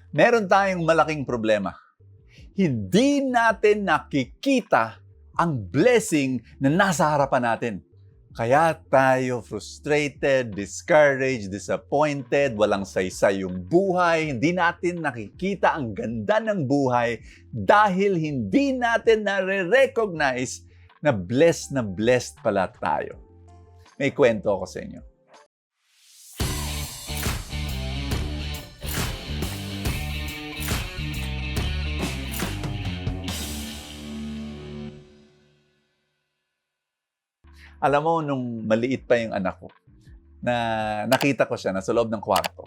Meron tayong malaking problema. Hindi natin nakikita ang blessing na nasa harapan natin. Kaya tayo frustrated, discouraged, disappointed, walang saysay yung buhay. Hindi natin nakikita ang ganda ng buhay dahil hindi natin nare-recognize na blessed pala tayo. May kwento ako sa inyo. Alam mo, nung maliit pa yung anak ko, na nakita ko siya nasa loob ng kwarto.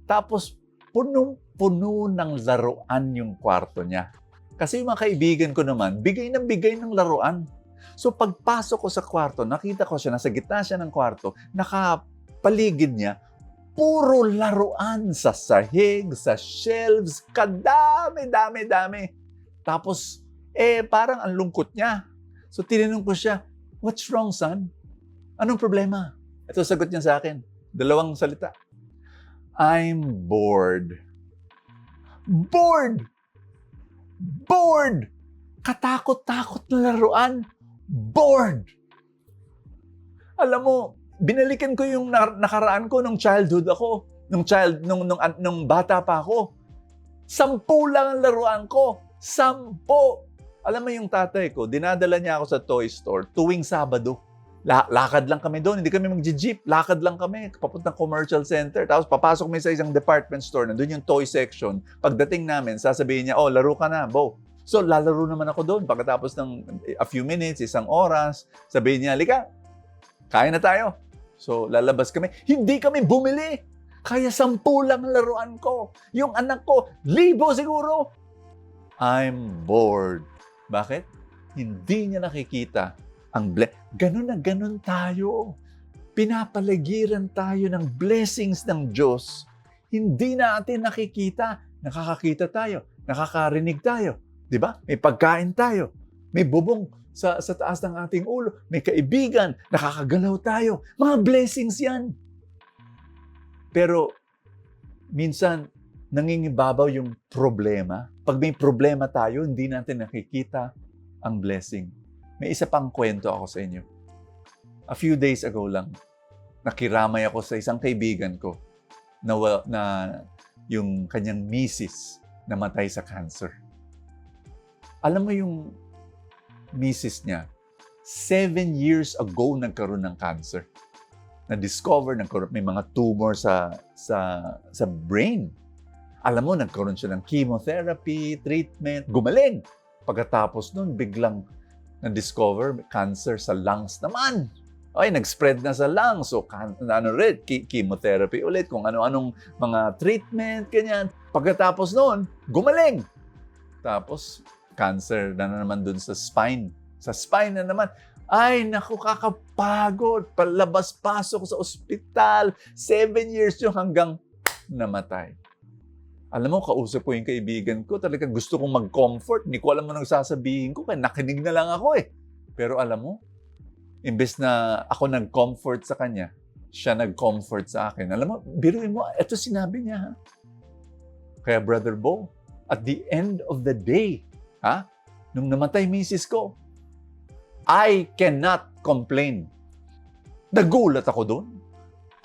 Tapos, punong-puno ng laruan yung kwarto niya. Kasi yung mga kaibigan ko naman, bigay ng laruan. So, pagpasok ko sa kwarto, nakita ko siya, nasa gitna siya ng kwarto, nakapaligid niya, puro laruan sa sahig, sa shelves, kadami. Tapos, parang ang lungkot niya. So, tinanong ko siya, "What's wrong, son? Anong problema?" Ito sagot niya sa akin. 2 salita. "I'm bored." Bored! Bored! Katakot-takot na laruan. Bored! Alam mo, binalikan ko yung nakaraan ko nung childhood ako. Nung bata pa ako. 10 lang ang laruan ko. 10! Alam mo yung tatay ko, dinadala niya ako sa toy store tuwing Sabado. Lakad lang kami doon, hindi kami mag-jeep, lakad lang kami, papuntang commercial center. Tapos papasok kami sa isang department store, nandun yung toy section. Pagdating namin, sasabihin niya, "Oh, laro ka na, Bo." So, lalaro naman ako doon. Pagkatapos ng a few minutes, 1 oras, sabihin niya, "Halika, kain na tayo." So, lalabas kami. Hindi kami bumili. Kaya 10 lang ang laruan ko. Yung anak ko, 1,000 siguro. I'm bored. Bakit? Hindi niya nakikita ang ganun na ganun tayo. Pinapalagiran tayo ng blessings ng Diyos. Hindi natin nakikita. Nakakakita tayo. Nakakarinig tayo. Di ba? May pagkain tayo. May bubong sa taas ng ating ulo. May kaibigan. Nakakagalaw tayo. Mga blessings yan. Pero minsan, nangingibabaw yung problema. Pag may problema tayo, hindi natin nakikita ang blessing. May isa pang kwento ako sa inyo. A few days ago lang, nakiramay ako sa isang kaibigan ko na yung kanyang misis namatay sa cancer. Alam mo yung misis niya, 7 years ago nagkaroon ng cancer. Na-discover, may mga tumor sa brain. Alam mo, nagkaroon siya ng chemotherapy, treatment, gumaling. Pagkatapos nun, biglang na-discover cancer sa lungs naman. Ay, nag-spread na sa lungs. So, chemotherapy ulit, kung ano-anong mga treatment, ganyan. Pagkatapos nun, gumaling. Tapos, cancer na naman dun sa spine. Sa spine na naman. Ay, naku, kakapagod. Palabas-pasok sa ospital. 7 years yung hanggang namatay. Alam mo, kausap ko yung kaibigan ko, talagang gusto kong mag-comfort. Hindi ko alam anong sasabihin ko, kaya nakinig na lang ako eh. Pero alam mo, imbes na ako nag-comfort sa kanya, siya nag-comfort sa akin. Alam mo, biruin mo, ito sinabi niya. Ha? Kaya Brother Bo, at the end of the day, nung namatay misis ko, I cannot complain. Nagulat ako doon.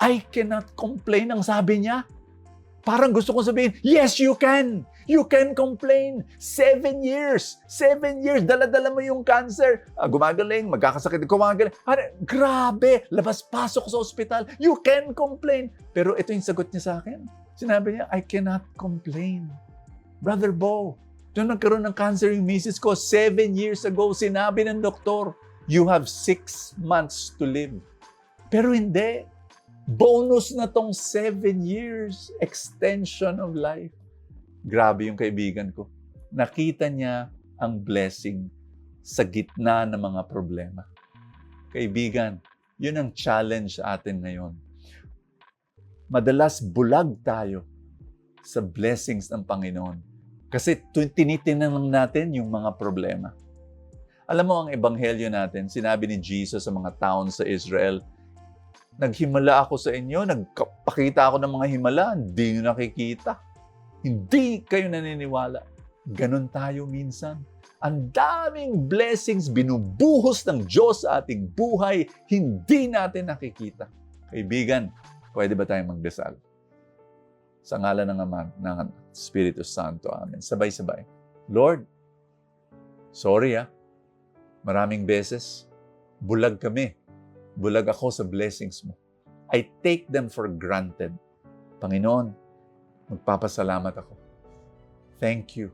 I cannot complain ang sabi niya. Parang gusto kong sabihin, yes, you can. You can complain. 7 years. 7 years. Dala-dala mo yung cancer. Gumagaling, magkakasakit, gumagaling. Grabe. Labas-pasok sa ospital. You can complain. Pero ito yung sagot niya sa akin. Sinabi niya, I cannot complain. Brother Bo, nung nagkaroon ng cancer yung misis ko, 7 years ago, sinabi ng doktor, you have 6 months to live. Pero hindi. Bonus na tong 7 years extension of life. Grabe yung kaibigan ko. Nakita niya ang blessing sa gitna ng mga problema. Kaibigan, yun ang challenge sa atin ngayon. Madalas bulag tayo sa blessings ng Panginoon. Kasi tinitingnan lang natin yung mga problema. Alam mo, ang ebanghelyo natin, sinabi ni Jesus sa mga towns sa Israel, naghimala ako sa inyo, nagpakita ako ng mga himala, hindi nyo nakikita. Hindi kayo naniniwala. Ganon tayo minsan. Ang daming blessings binubuhos ng Diyos sa ating buhay, hindi natin nakikita. Kaibigan, pwede ba tayong magdasal? Sa ngalan ng Ama, ng Espiritu Santo. Amen. Sabay-sabay. Lord, sorry maraming beses, bulag kami. Bulag ako sa blessings mo. I take them for granted. Panginoon, magpapasalamat ako. Thank you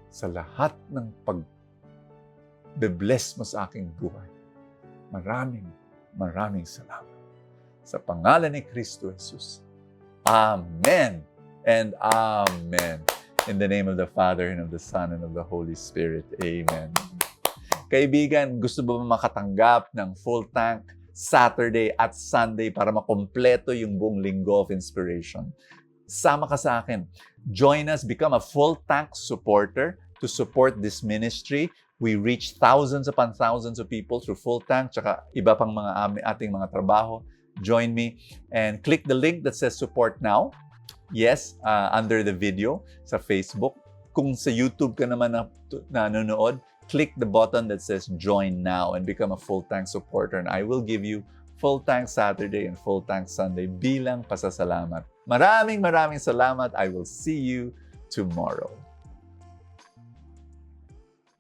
sa lahat ng pag-bless mo sa aking buhay. Maraming salamat. Sa pangalan ni Kristo Jesus. Amen and amen. In the name of the Father, and of the Son, and of the Holy Spirit. Amen. Kaibigan, gusto ba makatanggap ng full tank Saturday at Sunday para makompleto yung buong linggo of inspiration? Sama ka sa akin. Join us, become a full tank supporter to support this ministry. We reach thousands upon thousands of people through full tank, tsaka iba pang mga ating mga trabaho. Join me and click the link that says support now. Yes, under the video sa Facebook. Kung sa YouTube ka naman nanonood, click the button that says join now and become a full tank supporter. And I will give you full tank Saturday and full tank Sunday bilang pasasalamat. Maraming salamat. I will see you tomorrow.